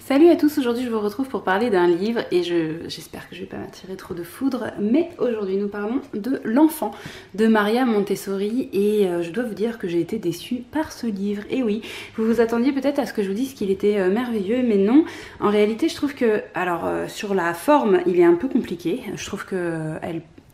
Salut à tous, aujourd'hui je vous retrouve pour parler d'un livre et j'espère que je vais pas m'attirer trop de foudre, mais aujourd'hui nous parlons de L'Enfant de Maria Montessori et je dois vous dire que j'ai été déçue par ce livre. Et oui, vous vous attendiez peut-être à ce que je vous dise qu'il était merveilleux, mais non. En réalité je trouve que, sur la forme il est un peu compliqué, je trouve que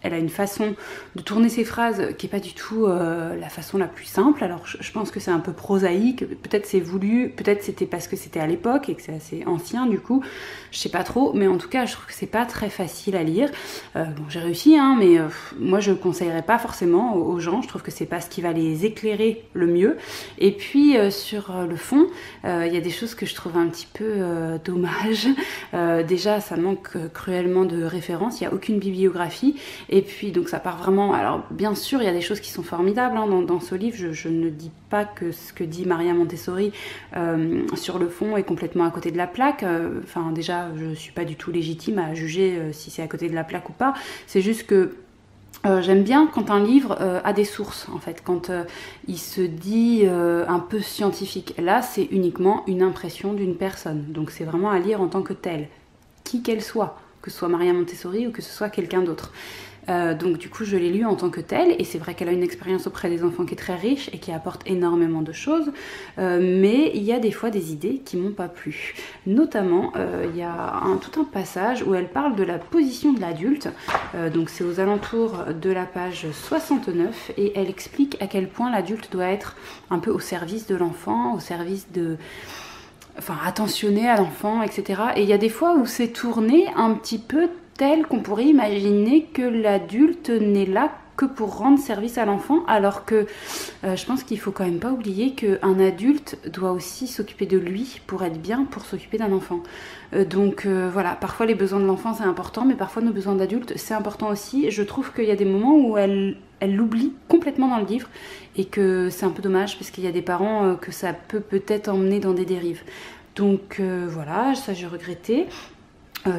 elle a une façon de tourner ses phrases qui n'est pas du tout la façon la plus simple. Alors je pense que c'est un peu prosaïque, peut-être c'est voulu, peut-être c'était parce que c'était à l'époque et que c'est assez ancien du coup, je sais pas trop, mais en tout cas je trouve que c'est pas très facile à lire. Bon, j'ai réussi, hein, mais moi je conseillerais pas forcément aux gens, je trouve que c'est pas ce qui va les éclairer le mieux. Et puis sur le fond, il y a des choses que je trouve un petit peu dommages. Déjà ça manque cruellement de références, il n'y a aucune bibliographie. Et puis donc ça part vraiment, alors bien sûr il y a des choses qui sont formidables hein, dans ce livre, je ne dis pas que ce que dit Maria Montessori sur le fond est complètement à côté de la plaque, enfin déjà je suis pas du tout légitime à juger si c'est à côté de la plaque ou pas, c'est juste que j'aime bien quand un livre a des sources en fait, quand il se dit un peu scientifique. Là c'est uniquement une impression d'une personne, donc c'est vraiment à lire en tant que telle, qui qu'elle soit, que ce soit Maria Montessori ou que ce soit quelqu'un d'autre. Donc du coup je l'ai lu en tant que telle et c'est vrai qu'elle a une expérience auprès des enfants qui est très riche et qui apporte énormément de choses, mais il y a des fois des idées qui m'ont pas plu. Notamment il y a tout un passage où elle parle de la position de l'adulte, donc c'est aux alentours de la page 69 et elle explique à quel point l'adulte doit être un peu au service de l'enfant, au service de... enfin attentionné à l'enfant, etc. Et il y a des fois où c'est tourné un petit peu tel qu'on pourrait imaginer que l'adulte n'est là que pour rendre service à l'enfant, alors que je pense qu'il faut quand même pas oublier qu'un adulte doit aussi s'occuper de lui pour être bien, pour s'occuper d'un enfant. Donc voilà, parfois les besoins de l'enfant c'est important, mais parfois nos besoins d'adulte c'est important aussi. Je trouve qu'il y a des moments où elle l'oublie complètement dans le livre et que c'est un peu dommage parce qu'il y a des parents que ça peut peut-être emmener dans des dérives. Donc voilà, ça j'ai regretté.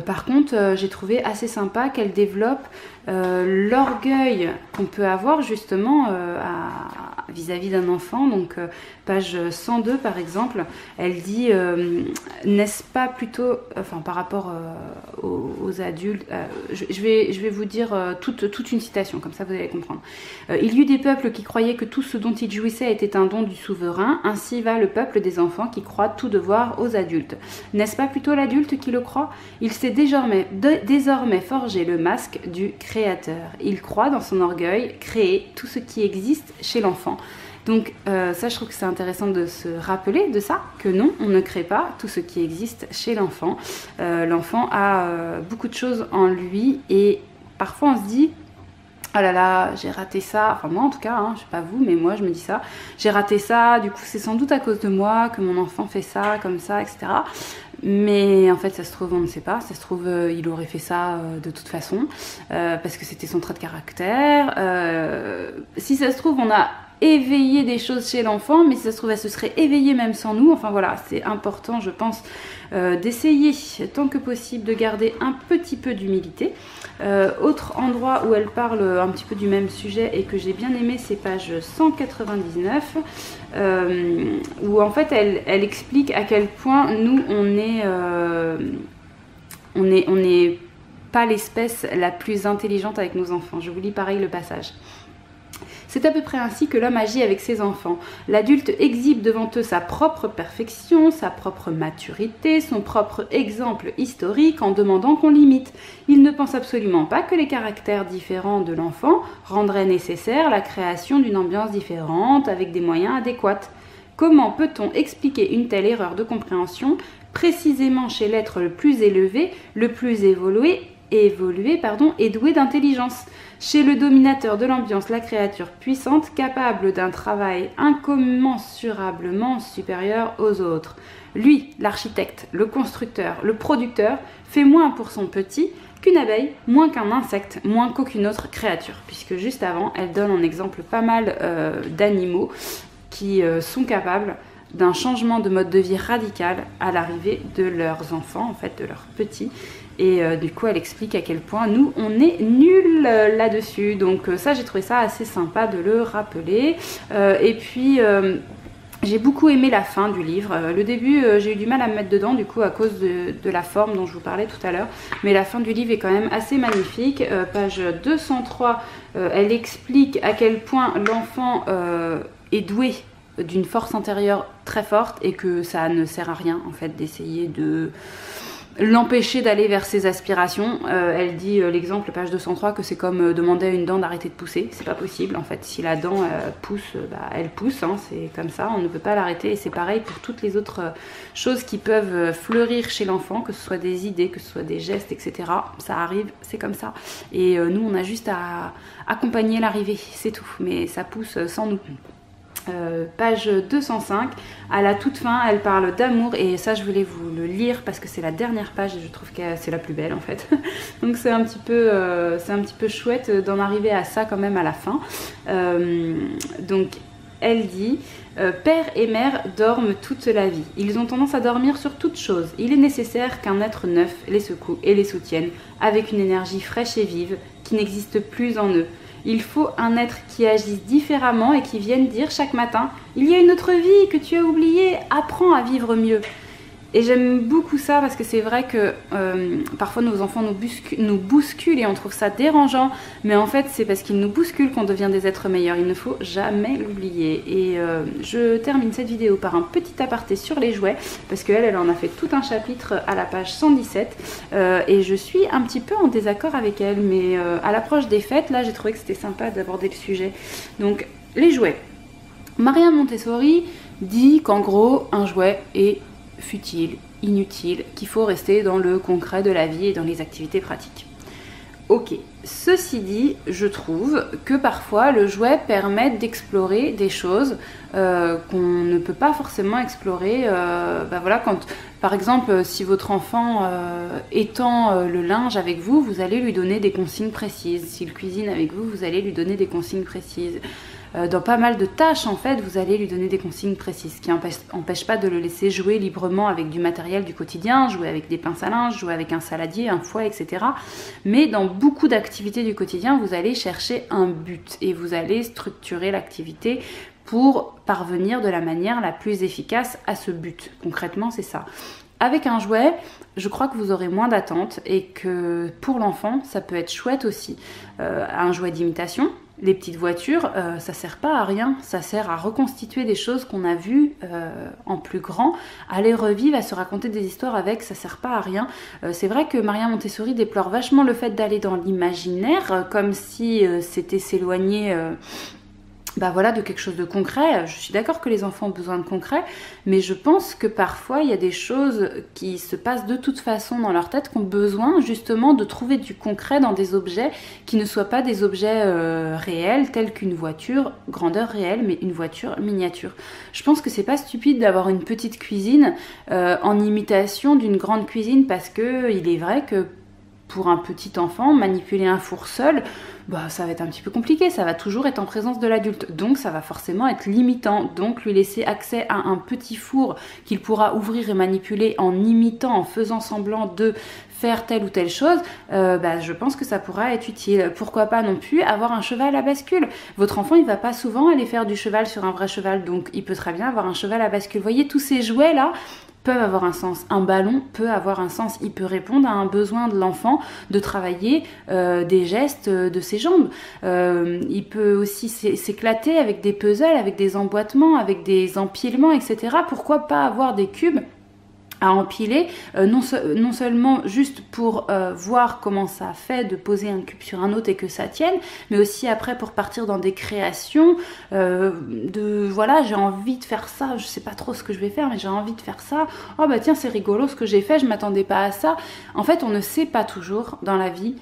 Par contre, j'ai trouvé assez sympa qu'elle développe l'orgueil qu'on peut avoir justement vis-à-vis d'un enfant. Donc page 102 par exemple, elle dit n'est-ce pas plutôt, enfin par rapport aux adultes, je vais vous dire toute une citation, comme ça vous allez comprendre. Il y eut des peuples qui croyaient que tout ce dont ils jouissaient était un don du souverain, ainsi va le peuple des enfants qui croient tout devoir aux adultes. N'est-ce pas plutôt l'adulte qui le croit? Il s'est désormais forgé le masque du créateur. Il croit dans son orgueil créer tout ce qui existe chez l'enfant. Donc ça je trouve que c'est intéressant de se rappeler de ça, que non, on ne crée pas tout ce qui existe chez l'enfant. L'enfant a beaucoup de choses en lui et parfois on se dit oh là là, j'ai raté ça, enfin moi en tout cas, hein, je sais pas vous, mais moi je me dis ça, j'ai raté ça, du coup c'est sans doute à cause de moi que mon enfant fait ça, comme ça, etc. Mais en fait ça se trouve on ne sait pas, ça se trouve il aurait fait ça de toute façon, parce que c'était son trait de caractère. Si ça se trouve on a éveillé des choses chez l'enfant, mais si ça se trouve elle se serait éveillée même sans nous. Enfin voilà, c'est important je pense d'essayer tant que possible de garder un petit peu d'humilité. Autre endroit où elle parle un petit peu du même sujet et que j'ai bien aimé, c'est page 199 où en fait elle explique à quel point nous on n'est pas l'espèce la plus intelligente avec nos enfants. Je vous lis pareil le passage. C'est à peu près ainsi que l'homme agit avec ses enfants. L'adulte exhibe devant eux sa propre perfection, sa propre maturité, son propre exemple historique en demandant qu'on l'imite. Il ne pense absolument pas que les caractères différents de l'enfant rendraient nécessaire la création d'une ambiance différente avec des moyens adéquats. Comment peut-on expliquer une telle erreur de compréhension précisément chez l'être le plus élevé, le plus évolué et doué d'intelligence? Chez le dominateur de l'ambiance, la créature puissante, capable d'un travail incommensurablement supérieur aux autres. Lui, l'architecte, le constructeur, le producteur, fait moins pour son petit qu'une abeille, moins qu'un insecte, moins qu'aucune autre créature. Puisque juste avant, elle donne en exemple pas mal d'animaux qui sont capables d'un changement de mode de vie radical à l'arrivée de leurs enfants, en fait de leurs petits. Et du coup elle explique à quel point nous on est nuls là-dessus. Donc ça j'ai trouvé ça assez sympa de le rappeler. Et puis J'ai beaucoup aimé la fin du livre. Le début, j'ai eu du mal à me mettre dedans, du coup, à cause de la forme dont je vous parlais tout à l'heure. Mais la fin du livre est quand même assez magnifique. Page 203, elle explique à quel point l'enfant est doué d'une force intérieure très forte et que ça ne sert à rien, en fait, d'essayer de l'empêcher d'aller vers ses aspirations. Elle dit l'exemple, page 203, que c'est comme demander à une dent d'arrêter de pousser. C'est pas possible en fait. Si la dent pousse, elle pousse, hein, c'est comme ça, on ne peut pas l'arrêter. Et c'est pareil pour toutes les autres choses qui peuvent fleurir chez l'enfant, que ce soit des idées, que ce soit des gestes, etc. Ça arrive, c'est comme ça. Et nous, on a juste à accompagner l'arrivée, c'est tout. Mais ça pousse sans nous. Page 205, à la toute fin, elle parle d'amour et ça je voulais vous le lire parce que c'est la dernière page et je trouve que c'est la plus belle en fait. Donc c'est un petit peu chouette d'en arriver à ça quand même à la fin. Donc elle dit père et mère dorment toute la vie. Ils ont tendance à dormir sur toute chose. Il est nécessaire qu'un être neuf les secoue et les soutienne avec une énergie fraîche et vive qui n'existe plus en eux. Il faut un être qui agisse différemment et qui vienne dire chaque matin « Il y a une autre vie que tu as oubliée, apprends à vivre mieux ». Et j'aime beaucoup ça parce que c'est vrai que parfois nos enfants nous bousculent et on trouve ça dérangeant. Mais en fait, c'est parce qu'ils nous bousculent qu'on devient des êtres meilleurs. Il ne faut jamais l'oublier. Et je termine cette vidéo par un petit aparté sur les jouets. Parce qu'elle en a fait tout un chapitre à la page 117. Et je suis un petit peu en désaccord avec elle. Mais à l'approche des fêtes, là, j'ai trouvé que c'était sympa d'aborder le sujet. Donc, les jouets. Maria Montessori dit qu'en gros, un jouet est futile, inutile, qu'il faut rester dans le concret de la vie et dans les activités pratiques. Ok, ceci dit, je trouve que parfois le jouet permet d'explorer des choses qu'on ne peut pas forcément explorer. Voilà, quand, par exemple, si votre enfant étend le linge avec vous, vous allez lui donner des consignes précises. S'il cuisine avec vous, vous allez lui donner des consignes précises. Dans pas mal de tâches, en fait, vous allez lui donner des consignes précises, ce qui n'empêche pas de le laisser jouer librement avec du matériel du quotidien, jouer avec des pinces à linge, jouer avec un saladier, un fouet, etc. Mais dans beaucoup d'activités du quotidien, vous allez chercher un but et vous allez structurer l'activité pour parvenir de la manière la plus efficace à ce but. Concrètement, c'est ça. Avec un jouet, je crois que vous aurez moins d'attentes et que pour l'enfant, ça peut être chouette aussi. Un jouet d'imitation, les petites voitures, ça sert pas à rien, ça sert à reconstituer des choses qu'on a vues en plus grand, à les revivre, à se raconter des histoires avec, ça sert pas à rien. C'est vrai que Maria Montessori déplore vachement le fait d'aller dans l'imaginaire, comme si c'était s'éloigner de quelque chose de concret. Je suis d'accord que les enfants ont besoin de concret, mais je pense que parfois il y a des choses qui se passent de toute façon dans leur tête qui ont besoin justement de trouver du concret dans des objets qui ne soient pas des objets réels, tels qu'une voiture grandeur réelle, mais une voiture miniature. Je pense que c'est pas stupide d'avoir une petite cuisine en imitation d'une grande cuisine, parce que il est vrai que pour un petit enfant, manipuler un four seul, ça va être un petit peu compliqué, ça va toujours être en présence de l'adulte, donc ça va forcément être limitant. Donc lui laisser accès à un petit four qu'il pourra ouvrir et manipuler en imitant, en faisant semblant de faire telle ou telle chose, je pense que ça pourra être utile. Pourquoi pas non plus avoir un cheval à bascule. Votre enfant, il va pas souvent aller faire du cheval sur un vrai cheval, donc il peut très bien avoir un cheval à bascule. Vous voyez, tous ces jouets là peuvent avoir un sens. Un ballon peut avoir un sens. Il peut répondre à un besoin de l'enfant de travailler des gestes de ses jambes. Il peut aussi s'éclater avec des puzzles, avec des emboîtements, avec des empilements, etc. Pourquoi pas avoir des cubes à empiler, non seulement juste pour voir comment ça fait de poser un cube sur un autre et que ça tienne, mais aussi après pour partir dans des créations j'ai envie de faire ça, je sais pas trop ce que je vais faire, mais j'ai envie de faire ça, tiens c'est rigolo ce que j'ai fait, je m'attendais pas à ça. En fait, on ne sait pas toujours dans la vie,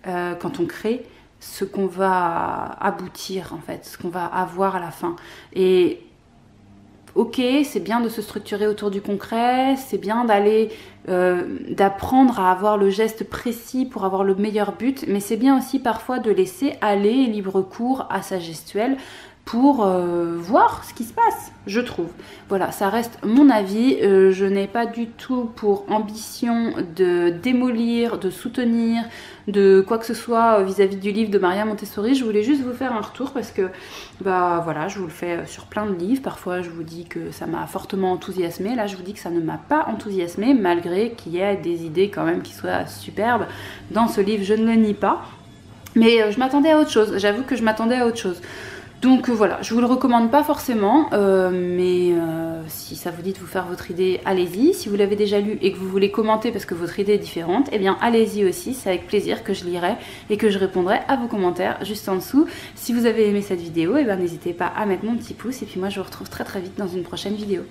quand on crée, ce qu'on va aboutir en fait, ce qu'on va avoir à la fin. Et ok, c'est bien de se structurer autour du concret, c'est bien d'apprendre à avoir le geste précis pour avoir le meilleur but, mais c'est bien aussi parfois de laisser aller libre cours à sa gestuelle pour voir ce qui se passe, je trouve. Voilà, ça reste mon avis. Je n'ai pas du tout pour ambition de démolir, de soutenir, de quoi que ce soit vis-à-vis du livre de Maria Montessori. Je voulais juste vous faire un retour parce que, bah voilà, je vous le fais sur plein de livres. Parfois, je vous dis que ça m'a fortement enthousiasmé. Là, je vous dis que ça ne m'a pas enthousiasmé, malgré qu'il y ait des idées quand même qui soient superbes. Dans ce livre, je ne le nie pas. Mais je m'attendais à autre chose. J'avoue que je m'attendais à autre chose. Donc voilà, je vous le recommande pas forcément, mais si ça vous dit de vous faire votre idée, allez-y. Si vous l'avez déjà lu et que vous voulez commenter parce que votre idée est différente, eh bien allez-y aussi, c'est avec plaisir que je lirai et que je répondrai à vos commentaires juste en dessous. Si vous avez aimé cette vidéo, eh bien n'hésitez pas à mettre mon petit pouce et puis moi je vous retrouve très très vite dans une prochaine vidéo.